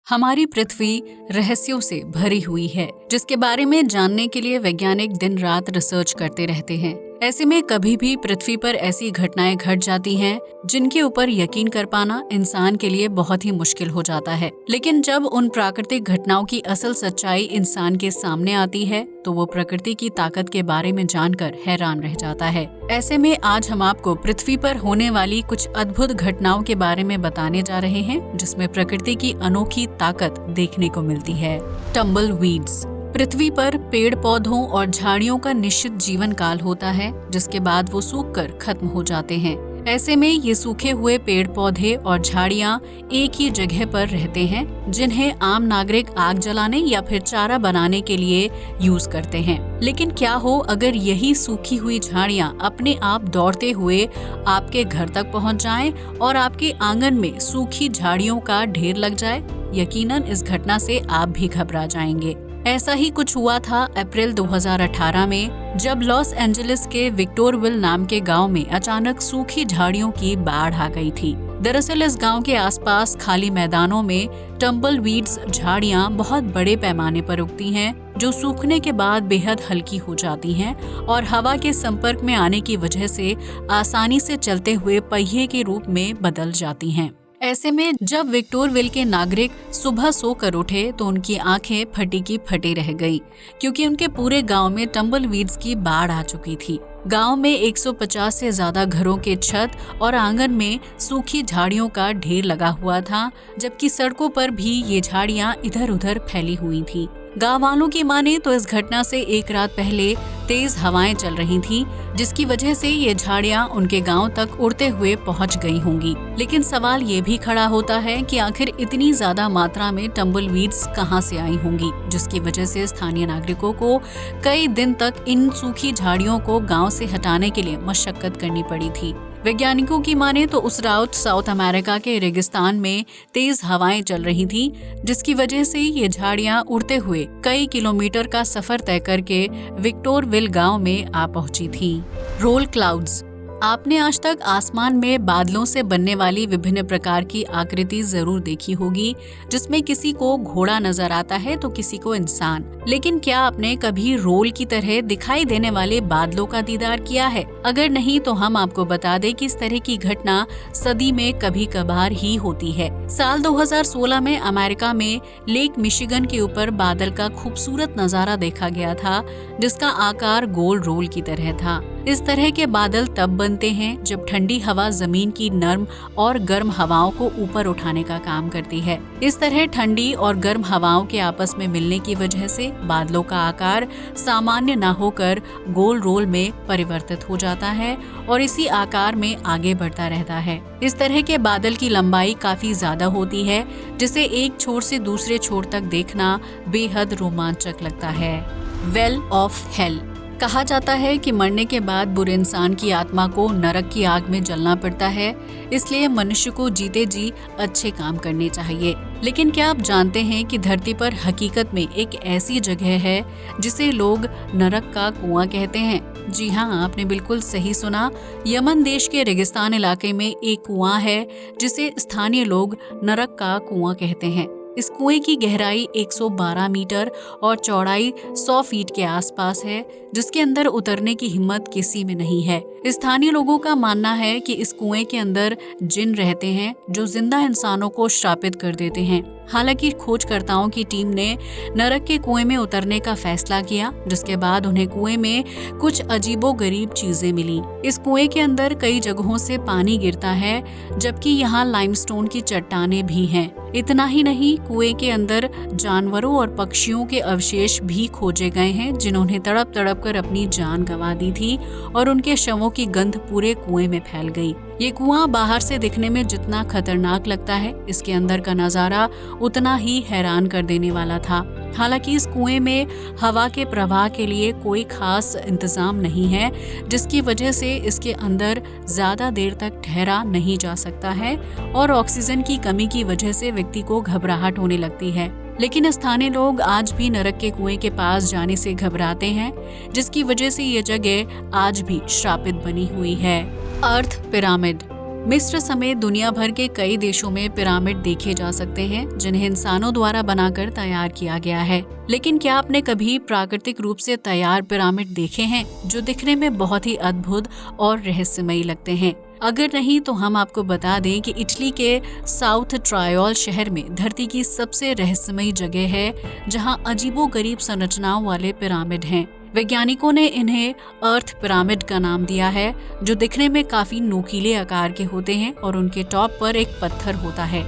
हमारी पृथ्वी रहस्यों से भरी हुई है, जिसके बारे में जानने के लिए वैज्ञानिक दिन रात रिसर्च करते रहते हैं। ऐसे में कभी भी पृथ्वी पर ऐसी घटनाएं घट जाती हैं जिनके ऊपर यकीन कर पाना इंसान के लिए बहुत ही मुश्किल हो जाता है। लेकिन जब उन प्राकृतिक घटनाओं की असल सच्चाई इंसान के सामने आती है तो वो प्रकृति की ताकत के बारे में जानकर हैरान रह जाता है। ऐसे में आज हम आपको पृथ्वी पर होने वाली कुछ अद्भुत घटनाओं के बारे में बताने जा रहे हैं, जिसमें प्रकृति की अनोखी ताकत देखने को मिलती है। टम्बलवीड्स। पृथ्वी पर पेड़ पौधों और झाड़ियों का निश्चित जीवन काल होता है, जिसके बाद वो सूखकर खत्म हो जाते हैं। ऐसे में ये सूखे हुए पेड़ पौधे और झाड़ियां एक ही जगह पर रहते हैं, जिन्हें आम नागरिक आग जलाने या फिर चारा बनाने के लिए यूज करते हैं। लेकिन क्या हो अगर यही सूखी हुई झाड़ियां अपने आप दौड़ते हुए आपके घर तक पहुंच जाएं और आपके आंगन में सूखी झाड़ियों का ढेर लग जाए? यकीनन इस घटना से आप भी घबरा जाएंगे। ऐसा ही कुछ हुआ था अप्रैल 2018 में, जब लॉस एंजलिस के विक्टोरविल नाम के गांव में अचानक सूखी झाड़ियों की बाढ़ आ गई थी। दरअसल इस गांव के आसपास खाली मैदानों में टम्बलवीड्स झाड़ियां बहुत बड़े पैमाने पर उगती हैं, जो सूखने के बाद बेहद हल्की हो जाती हैं और हवा के संपर्क में आने की वजह से आसानी से चलते हुए पहिए के रूप में बदल जाती हैं। ऐसे में जब विक्टोरविल के नागरिक सुबह सोकर उठे तो उनकी आंखें फटी की फटी रह गई, क्योंकि उनके पूरे गांव में टम्बलवीड्स की बाढ़ आ चुकी थी। गांव में 150 से ज्यादा घरों के छत और आंगन में सूखी झाड़ियों का ढेर लगा हुआ था, जबकि सड़कों पर भी ये झाड़ियां इधर उधर फैली हुई थी। गांव वालों की माने तो इस घटना से एक रात पहले तेज हवाएं चल रही थीं, जिसकी वजह से ये झाड़ियां उनके गांव तक उड़ते हुए पहुंच गई होंगी। लेकिन सवाल ये भी खड़ा होता है कि आखिर इतनी ज्यादा मात्रा में टम्बलवीड्स कहां से आई होंगी, जिसकी वजह से स्थानीय नागरिकों को कई दिन तक इन सूखी झाड़ियों को गांव से हटाने के लिए मशक्कत करनी पड़ी थी। वैज्ञानिकों की माने तो उस रात साउथ अमेरिका के रेगिस्तान में तेज हवाएं चल रही थी, जिसकी वजह से ये झाड़ियां उड़ते हुए कई किलोमीटर का सफर तय करके विक्टोरविल गांव में आ पहुंची थी। Roll clouds. आपने आज तक आसमान में बादलों से बनने वाली विभिन्न प्रकार की आकृति जरूर देखी होगी, जिसमें किसी को घोड़ा नजर आता है तो किसी को इंसान। लेकिन क्या आपने कभी रोल की तरह दिखाई देने वाले बादलों का दीदार किया है? अगर नहीं तो हम आपको बता दें कि इस तरह की घटना सदी में कभी कभार ही होती है। साल 2016 में अमेरिका में लेक मिशिगन के ऊपर बादल का खूबसूरत नजारा देखा गया था, जिसका आकार गोल रोल की तरह था। इस तरह के बादल तब बनते हैं जब ठंडी हवा जमीन की नर्म और गर्म हवाओं को ऊपर उठाने का काम करती है। इस तरह ठंडी और गर्म हवाओं के आपस में मिलने की वजह से बादलों का आकार सामान्य न होकर गोल रोल में परिवर्तित हो जाता है और इसी आकार में आगे बढ़ता रहता है। इस तरह के बादल की लंबाई काफी ज्यादा होती है, जिसे एक छोर से दूसरे छोर तक देखना बेहद रोमांचक लगता है। Well of hell. कहा जाता है कि मरने के बाद बुरे इंसान की आत्मा को नरक की आग में जलना पड़ता है, इसलिए मनुष्य को जीते जी अच्छे काम करने चाहिए। लेकिन क्या आप जानते हैं कि धरती पर हकीकत में एक ऐसी जगह है जिसे लोग नरक का कुआं कहते हैं? जी हाँ, आपने बिल्कुल सही सुना। यमन देश के रेगिस्तान इलाके में एक कुआं है जिसे स्थानीय लोग नरक का कुआं कहते हैं। इस कुएं की गहराई 112 मीटर और चौड़ाई 100 फीट के आसपास है, जिसके अंदर उतरने की हिम्मत किसी में नहीं है। स्थानीय लोगों का मानना है कि इस कुएं के अंदर जिन रहते हैं जो जिंदा इंसानों को श्रापित कर देते हैं। हालांकि खोजकर्ताओं की टीम ने नरक के कुएं में उतरने का फैसला किया, जिसके बाद उन्हें कुएं में कुछ अजीबोगरीब चीजें मिली। इस कुएं के अंदर कई जगहों से पानी गिरता है, जबकि यहाँ लाइमस्टोन की चट्टानें भी हैं। इतना ही नहीं, कुएं के अंदर जानवरों और पक्षियों के अवशेष भी खोजे गए हैं, जिन्होंने तड़प तड़प कर अपनी जान गंवा दी थी और उनके शवों की गंध पूरे कुएं में फैल गई। ये कुआं बाहर से दिखने में जितना खतरनाक लगता है, इसके अंदर का नजारा उतना ही हैरान कर देने वाला था। हालांकि इस कुएं में हवा के प्रवाह के लिए कोई खास इंतजाम नहीं है, जिसकी वजह से इसके अंदर ज्यादा देर तक ठहरा नहीं जा सकता है और ऑक्सीजन की कमी की वजह से व्यक्ति को घबराहट होने लगती है। लेकिन स्थानीय लोग आज भी नरक के कुएं के पास जाने से घबराते हैं, जिसकी वजह से ये जगह आज भी श्रापित बनी हुई है। अर्थ पिरामिड। मिस्र समेत दुनिया भर के कई देशों में पिरामिड देखे जा सकते हैं जिन्हें इंसानों द्वारा बनाकर तैयार किया गया है। लेकिन क्या आपने कभी प्राकृतिक रूप से तैयार पिरामिड देखे हैं जो दिखने में बहुत ही अद्भुत और रहस्यमयी लगते हैं? अगर नहीं तो हम आपको बता दें कि इटली के साउथ ट्रायोल शहर में धरती की सबसे रहस्यमयी जगह है जहां अजीबोगरीब संरचनाओं वाले पिरामिड हैं। वैज्ञानिकों ने इन्हें अर्थ पिरामिड का नाम दिया है, जो दिखने में काफी नुकीले आकार के होते हैं और उनके टॉप पर एक पत्थर होता है।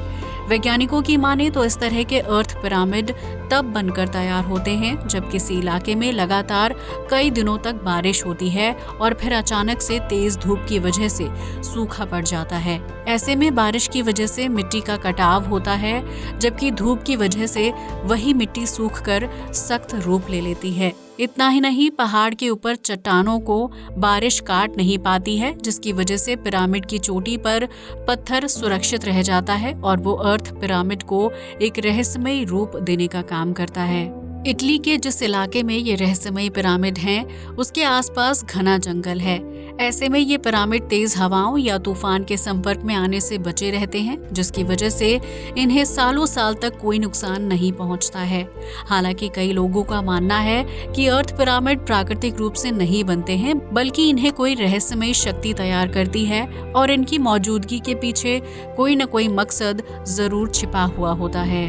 वैज्ञानिकों की माने तो इस तरह के अर्थ पिरामिड तब बनकर तैयार होते हैं जब किसी इलाके में लगातार कई दिनों तक बारिश होती है और फिर अचानक से तेज धूप की वजह से सूखा पड़ जाता है। ऐसे में बारिश की वजह से मिट्टी का कटाव होता है, जबकि धूप की वजह से वही मिट्टी सूखकर सख्त रूप ले लेती है। इतना ही नहीं, पहाड़ के ऊपर चट्टानों को बारिश काट नहीं पाती है, जिसकी वजह से पिरामिड की चोटी पर पत्थर सुरक्षित रह जाता है और वो अर्थ पिरामिड को एक रहस्यमयी रूप देने का काम करता है। इटली के जिस इलाके में ये रहस्यमयी पिरामिड हैं, उसके आसपास घना जंगल है। ऐसे में ये पिरामिड तेज हवाओं या तूफान के संपर्क में आने से बचे रहते हैं, जिसकी वजह से इन्हें सालों साल तक कोई नुकसान नहीं पहुंचता है। हालांकि कई लोगों का मानना है कि अर्थ पिरामिड प्राकृतिक रूप से नहीं बनते हैं, बल्कि इन्हें कोई रहस्यमयी शक्ति तैयार करती है और इनकी मौजूदगी के पीछे कोई न कोई मकसद जरूर छिपा हुआ होता है।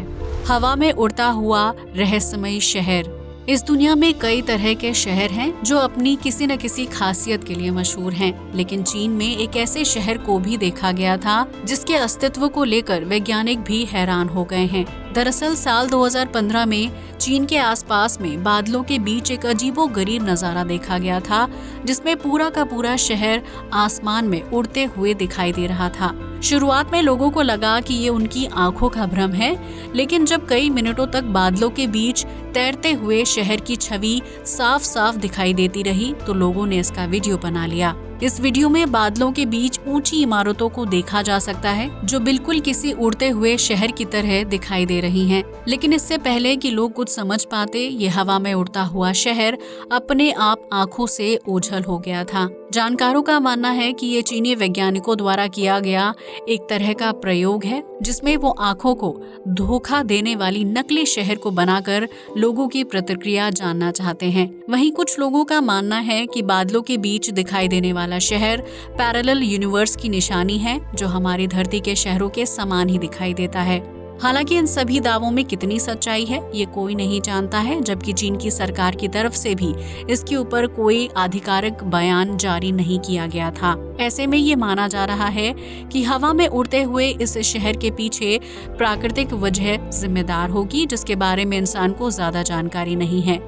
हवा में उड़ता हुआ रहस्यमयी शहर। इस दुनिया में कई तरह के शहर हैं जो अपनी किसी न किसी खासियत के लिए मशहूर हैं, लेकिन चीन में एक ऐसे शहर को भी देखा गया था जिसके अस्तित्व को लेकर वैज्ञानिक भी हैरान हो गए हैं। दरअसल साल 2015 में चीन के आसपास में बादलों के बीच एक अजीबोगरीब नजारा देखा गया था, जिसमें पूरा का पूरा शहर आसमान में उड़ते हुए दिखाई दे रहा था। शुरुआत में लोगों को लगा कि ये उनकी आंखों का भ्रम है, लेकिन जब कई मिनटों तक बादलों के बीच तैरते हुए शहर की छवि साफ साफ दिखाई देती रही तो लोगों ने इसका वीडियो बना लिया। इस वीडियो में बादलों के बीच ऊंची इमारतों को देखा जा सकता है जो बिल्कुल किसी उड़ते हुए शहर की तरह दिखाई दे रही हैं। लेकिन इससे पहले कि लोग कुछ समझ पाते, ये हवा में उड़ता हुआ शहर अपने आप आंखों से ओझल हो गया था। जानकारों का मानना है कि ये चीनी वैज्ञानिकों द्वारा किया गया एक तरह का प्रयोग है, जिसमें वो आंखों को धोखा देने वाली नकली शहर को बनाकर लोगों की प्रतिक्रिया जानना चाहते हैं। वहीं कुछ लोगों का मानना है कि बादलों के बीच दिखाई देने वाला शहर पैरेलल यूनिवर्स की निशानी है, जो हमारी धरती के शहरों के समान ही दिखाई देता है। हालांकि इन सभी दावों में कितनी सच्चाई है ये कोई नहीं जानता है, जबकि चीन की सरकार की तरफ से भी इसके ऊपर कोई आधिकारिक बयान जारी नहीं किया गया था। ऐसे में ये माना जा रहा है कि हवा में उड़ते हुए इस शहर के पीछे प्राकृतिक वजह जिम्मेदार होगी, जिसके बारे में इंसान को ज्यादा जानकारी नहीं है।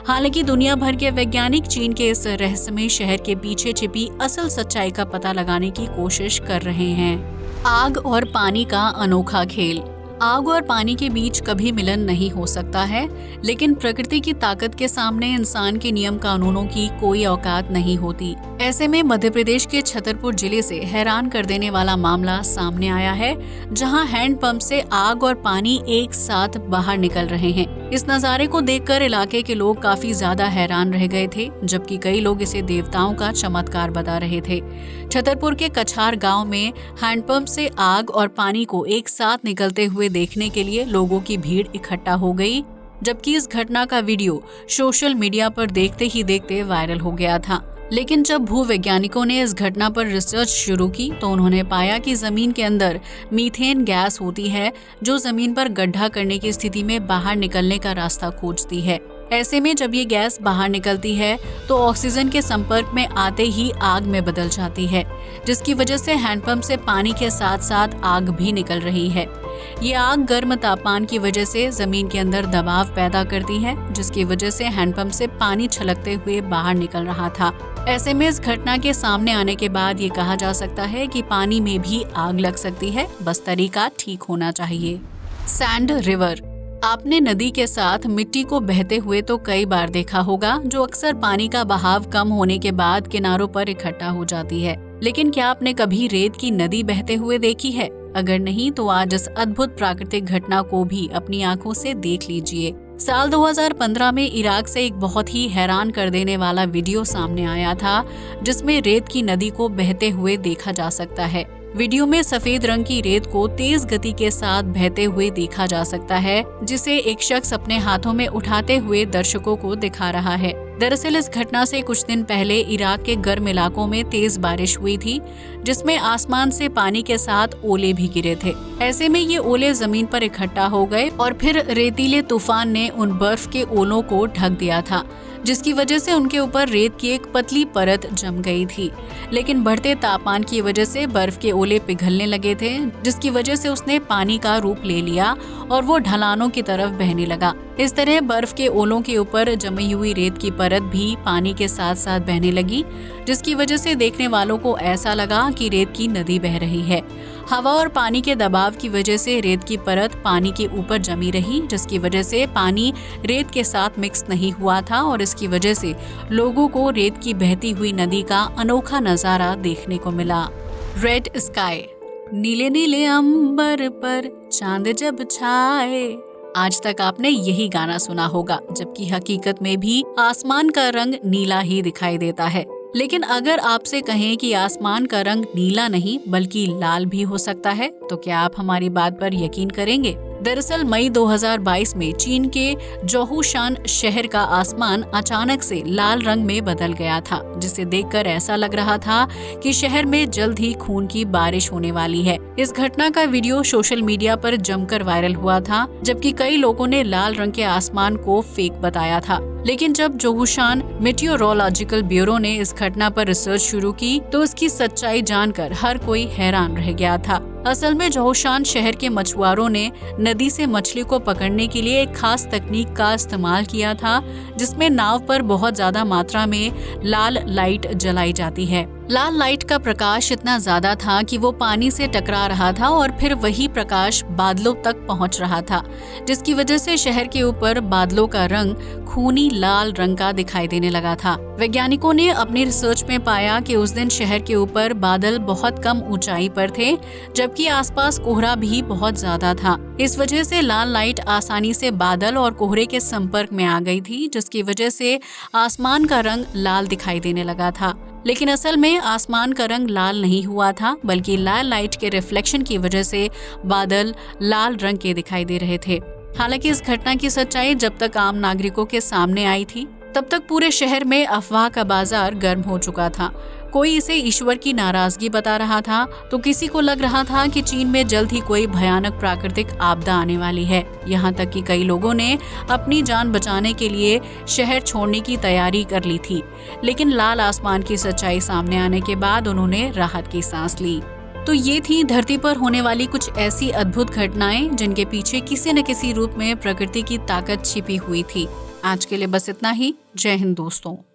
हालांकि दुनिया भर के वैज्ञानिक चीन के इस रहस्यमय शहर के पीछे छिपी असल सच्चाई का पता लगाने की कोशिश कर रहे हैं। आग और पानी का अनोखा खेल। आग और पानी के बीच कभी मिलन नहीं हो सकता है, लेकिन प्रकृति की ताकत के सामने इंसान के नियम कानूनों की कोई औकात नहीं होती। ऐसे में मध्य प्रदेश के छतरपुर जिले से हैरान कर देने वाला मामला सामने आया है, जहां हैंडपंप से आग और पानी एक साथ बाहर निकल रहे हैं। इस नज़ारे को देखकर इलाके के लोग काफी ज्यादा हैरान रह गए थे, जबकि कई लोग इसे देवताओं का चमत्कार बता रहे थे। छतरपुर के कछार गांव में हैंडपंप से आग और पानी को एक साथ निकलते हुए देखने के लिए लोगों की भीड़ इकट्ठा हो गई, जबकि इस घटना का वीडियो सोशल मीडिया पर देखते ही देखते वायरल हो गया था। लेकिन जब भूवैज्ञानिकों ने इस घटना पर रिसर्च शुरू की तो उन्होंने पाया कि जमीन के अंदर मीथेन गैस होती है, जो जमीन पर गड्ढा करने की स्थिति में बाहर निकलने का रास्ता खोजती है। ऐसे में जब ये गैस बाहर निकलती है तो ऑक्सीजन के संपर्क में आते ही आग में बदल जाती है, जिसकी वजह से हैंडपंप से पानी के साथ साथ आग भी निकल रही है। ये आग गर्म तापमान की वजह से जमीन के अंदर दबाव पैदा करती है, जिसकी वजह से हैंडपंप से पानी छलकते हुए बाहर निकल रहा था। ऐसे में इस घटना के सामने आने के बाद ये कहा जा सकता है कि पानी में भी आग लग सकती है, बस तरीका ठीक होना चाहिए। Sand river. आपने नदी के साथ मिट्टी को बहते हुए तो कई बार देखा होगा, जो अक्सर पानी का बहाव कम होने के बाद किनारों पर इकट्ठा हो जाती है। लेकिन क्या आपने कभी रेत की नदी बहते हुए देखी है? अगर नहीं तो आज इस अद्भुत प्राकृतिक घटना को भी अपनी आंखों से देख लीजिए। साल 2015 में इराक से एक बहुत ही हैरान कर देने वाला वीडियो सामने आया था, जिसमें रेत की नदी को बहते हुए देखा जा सकता है। वीडियो में सफेद रंग की रेत को तेज गति के साथ बहते हुए देखा जा सकता है, जिसे एक शख्स अपने हाथों में उठाते हुए दर्शकों को दिखा रहा है। दरअसल इस घटना से कुछ दिन पहले इराक के गर्म इलाकों में तेज बारिश हुई थी, जिसमें आसमान से पानी के साथ ओले भी गिरे थे। ऐसे में ये ओले जमीन पर इकट्ठा हो गए और फिर रेतीले तूफान ने उन बर्फ के ओलों को ढक दिया था, जिसकी वजह से उनके ऊपर रेत की एक पतली परत जम गई थी। लेकिन बढ़ते तापमान की वजह से बर्फ के ओले पिघलने लगे थे, जिसकी वजह से उसने पानी का रूप ले लिया और वो ढलानों की तरफ बहने लगा। इस तरह बर्फ के ओलों के ऊपर जमी हुई रेत की परत भी पानी के साथ साथ बहने लगी, जिसकी वजह से देखने वालों को ऐसा लगा कि रेत की नदी बह रही है। हवा और पानी के दबाव की वजह से रेत की परत पानी के ऊपर जमी रही, जिसकी वजह से पानी रेत के साथ मिक्स नहीं हुआ था और इसकी वजह से लोगों को रेत की बहती हुई नदी का अनोखा नजारा देखने को मिला। रेड स्काई, नीले नीले अंबर पर चांद जब छाए। आज तक आपने यही गाना सुना होगा, जबकि हकीकत में भी आसमान का रंग नीला ही दिखाई देता है। लेकिन अगर आपसे कहें कि आसमान का रंग नीला नहीं बल्कि लाल भी हो सकता है, तो क्या आप हमारी बात पर यकीन करेंगे? दरअसल मई 2022 में चीन के जोहूशान शहर का आसमान अचानक से लाल रंग में बदल गया था, जिसे देखकर ऐसा लग रहा था कि शहर में जल्द ही खून की बारिश होने वाली है। इस घटना का वीडियो सोशल मीडिया पर जमकर वायरल हुआ था, जबकि कई लोगों ने लाल रंग के आसमान को फेक बताया था। लेकिन जब जोहूशान मेटियोरोलॉजिकल ब्यूरो ने इस घटना पर रिसर्च शुरू की, तो इसकी सच्चाई जानकर हर कोई हैरान रह गया था। असल में जोहूशान शहर के मछुआरों ने नदी से मछली को पकड़ने के लिए एक खास तकनीक का इस्तेमाल किया था, जिसमें नाव पर बहुत ज्यादा मात्रा में लाल लाइट जलाई जाती है। लाल लाइट का प्रकाश इतना ज्यादा था कि वो पानी से टकरा रहा था और फिर वही प्रकाश बादलों तक पहुंच रहा था, जिसकी वजह से शहर के ऊपर बादलों का रंग खूनी लाल रंग का दिखाई देने लगा था। वैज्ञानिकों ने अपनी रिसर्च में पाया कि उस दिन शहर के ऊपर बादल बहुत कम ऊंचाई पर थे, जबकि आसपास कोहरा भी बहुत ज्यादा था। इस वजह से लाल लाइट आसानी से बादल और कोहरे के संपर्क में आ गई थी, जिसकी वजह से आसमान का रंग लाल दिखाई देने लगा था। लेकिन असल में आसमान का रंग लाल नहीं हुआ था, बल्कि लाल लाइट के रिफ्लेक्शन की वजह से बादल लाल रंग के दिखाई दे रहे थे। हालांकि इस घटना की सच्चाई जब तक आम नागरिकों के सामने आई थी, तब तक पूरे शहर में अफवाह का बाजार गर्म हो चुका था। कोई इसे ईश्वर की नाराजगी बता रहा था, तो किसी को लग रहा था कि चीन में जल्द ही कोई भयानक प्राकृतिक आपदा आने वाली है। यहाँ तक कि कई लोगों ने अपनी जान बचाने के लिए शहर छोड़ने की तैयारी कर ली थी। लेकिन लाल आसमान की सच्चाई सामने आने के बाद उन्होंने राहत की सांस ली। तो ये थी धरती पर होने वाली कुछ ऐसी अद्भुत घटनाएं, जिनके पीछे किसी न किसी रूप में प्रकृति की ताकत छिपी हुई थी। आज के लिए बस इतना ही। जय हिंद दोस्तों।